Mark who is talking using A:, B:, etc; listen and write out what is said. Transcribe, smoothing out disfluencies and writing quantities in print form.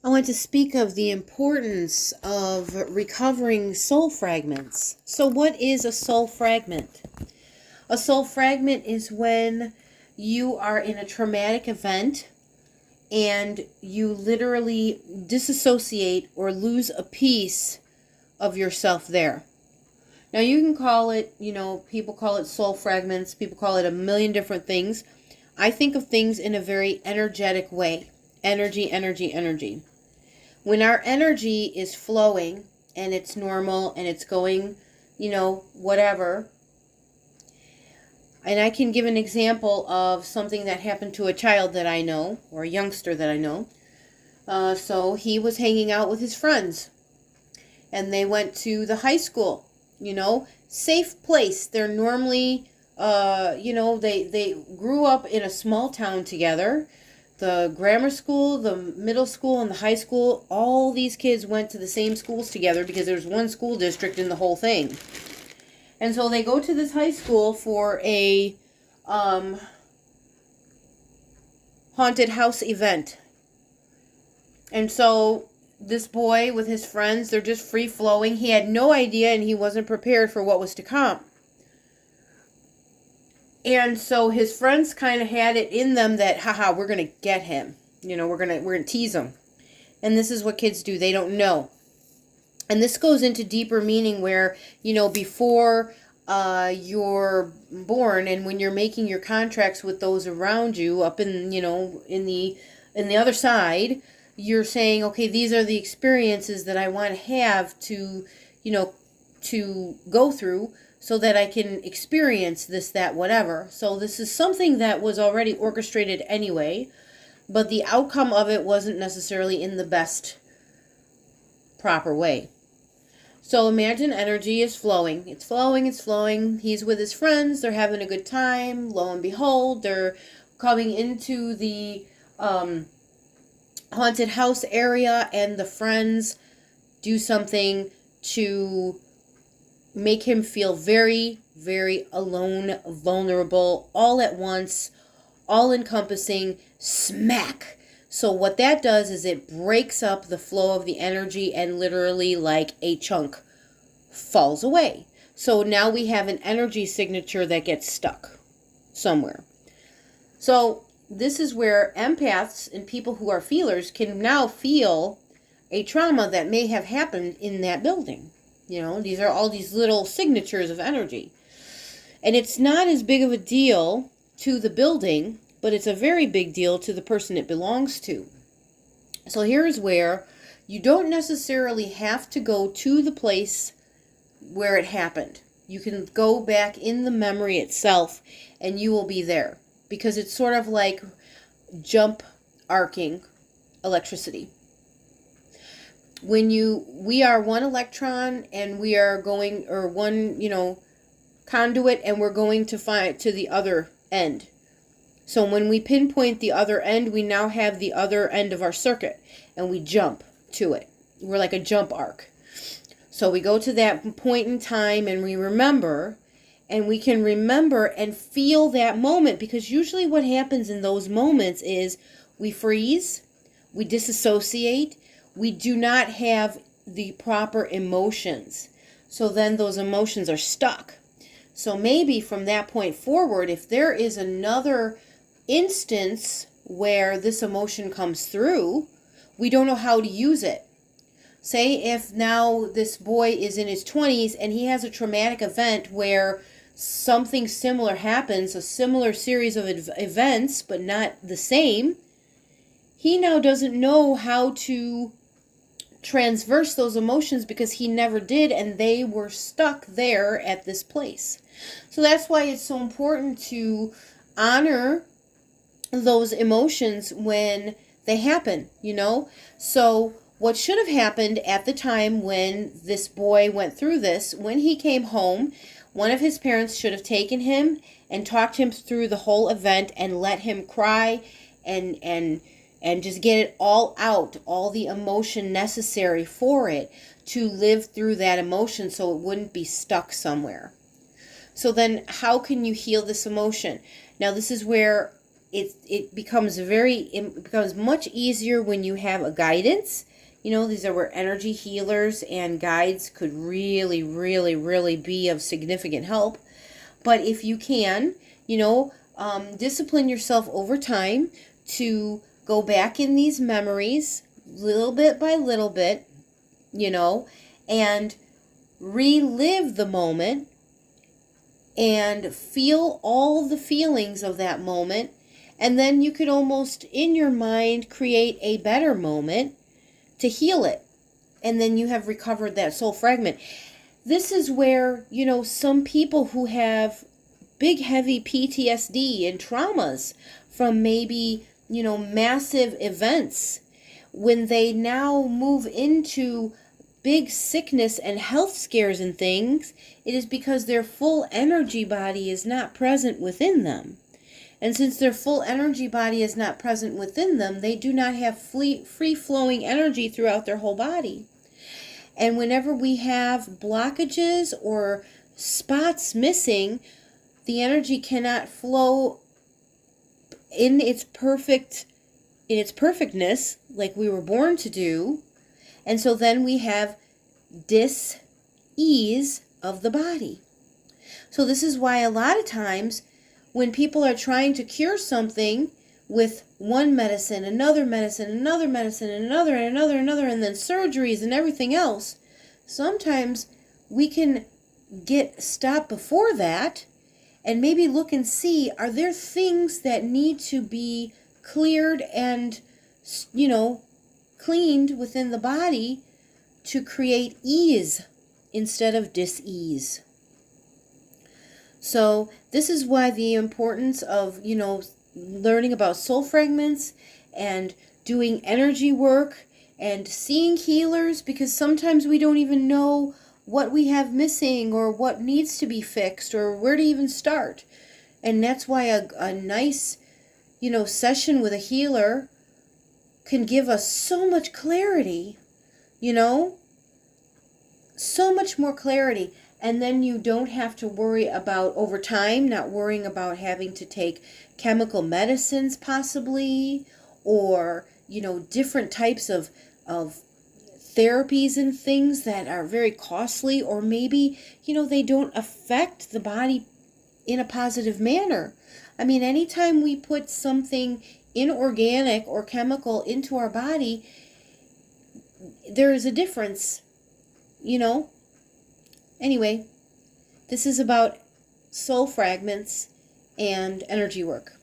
A: I want to speak of the importance of recovering soul fragments. So, what is a soul fragment? A soul fragment is when you are in a traumatic event and you literally disassociate or lose a piece of yourself there. Now, you can call it, people call it soul fragments, people call it a million different things. I think of things in a very energetic way. Energy, energy, energy. When our energy is flowing and it's normal and it's going, whatever. And I can give an example of something that happened to a child that I know, or a youngster that I know. So he was hanging out with his friends. And they went to the high school, safe place. They're normally, they grew up in a small town together. The grammar school, the middle school, and the high school, all these kids went to the same schools together because there's one school district in the whole thing. And so they go to this high school for a haunted house event. And so this boy with his friends, they're just free-flowing. He had no idea and he wasn't prepared for what was to come. And so his friends kind of had it in them that, haha, we're going to get him. We're going to tease him. And this is what kids do. They don't know. And this goes into deeper meaning where, before you're born and when you're making your contracts with those around you up in, in the other side, you're saying, okay, these are the experiences that I want to have to, to go through so that I can experience this, that, whatever. So this is something that was already orchestrated anyway, but the outcome of it wasn't necessarily in the best, proper way. So imagine energy is flowing. It's flowing, it's flowing. He's with his friends. They're having a good time. Lo and behold, they're coming into the haunted house area, and the friends do something to make him feel very, very alone, vulnerable, all at once, all encompassing, smack. So what that does is it breaks up the flow of the energy and literally like a chunk falls away. So now we have an energy signature that gets stuck somewhere. So this is where empaths and people who are feelers can now feel a trauma that may have happened in that building. These are all these little signatures of energy. And it's not as big of a deal to the building, but it's a very big deal to the person it belongs to. So here's where you don't necessarily have to go to the place where it happened. You can go back in the memory itself and you will be there. Because it's sort of like jump arcing electricity. When we are one electron and we are going, or one, conduit, and we're going to the other end. So when we pinpoint the other end, we now have the other end of our circuit and we jump to it. We're like a jump arc. So we go to that point in time and we remember, and we can remember and feel that moment, because usually what happens in those moments is we freeze, we disassociate, we do not have the proper emotions. So then those emotions are stuck. So maybe from that point forward, if there is another instance where this emotion comes through, we don't know how to use it. Say if now this boy is in his 20s and he has a traumatic event where something similar happens, a similar series of events, but not the same, he now doesn't know how to transverse those emotions because he never did, and they were stuck there at this place. So that's why it's so important to honor those emotions when they happen, So what should have happened at the time when this boy went through this, when he came home, one of his parents should have taken him and talked him through the whole event and let him cry and just get it all out, all the emotion necessary for it to live through that emotion so it wouldn't be stuck somewhere. So then how can you heal this emotion? Now this is where it becomes much easier when you have a guidance. These are where energy healers and guides could really, really, really be of significant help. But if you can, discipline yourself over time to go back in these memories little bit by little bit, and relive the moment and feel all the feelings of that moment. And then you could almost, in your mind, create a better moment to heal it. And then you have recovered that soul fragment. This is where, some people who have big, heavy PTSD and traumas from maybe, massive events, when they now move into big sickness and health scares and things, it is because their full energy body is not present within them. And since their full energy body is not present within them, they do not have free-flowing energy throughout their whole body. And whenever we have blockages or spots missing, the energy cannot flow in its perfectness like we were born to do. And so then we have dis-ease of the body. So this is why a lot of times when people are trying to cure something with one medicine, another medicine, another medicine, and another, and another, and then surgeries and everything else, sometimes we can get stopped before that and maybe look and see, are there things that need to be cleared and, cleaned within the body to create ease instead of dis-ease. So this is why the importance of, learning about soul fragments and doing energy work and seeing healers, because sometimes we don't even know what we have missing or what needs to be fixed or where to even start. And that's why a nice, session with a healer can give us so much clarity, so much more clarity. And then you don't have to worry about, over time, not worrying about having to take chemical medicines possibly, or, different types of therapies and things that are very costly, or maybe, they don't affect the body in a positive manner. I mean, anytime we put something inorganic or chemical into our body, there is a difference, Anyway, this is about soul fragments and energy work.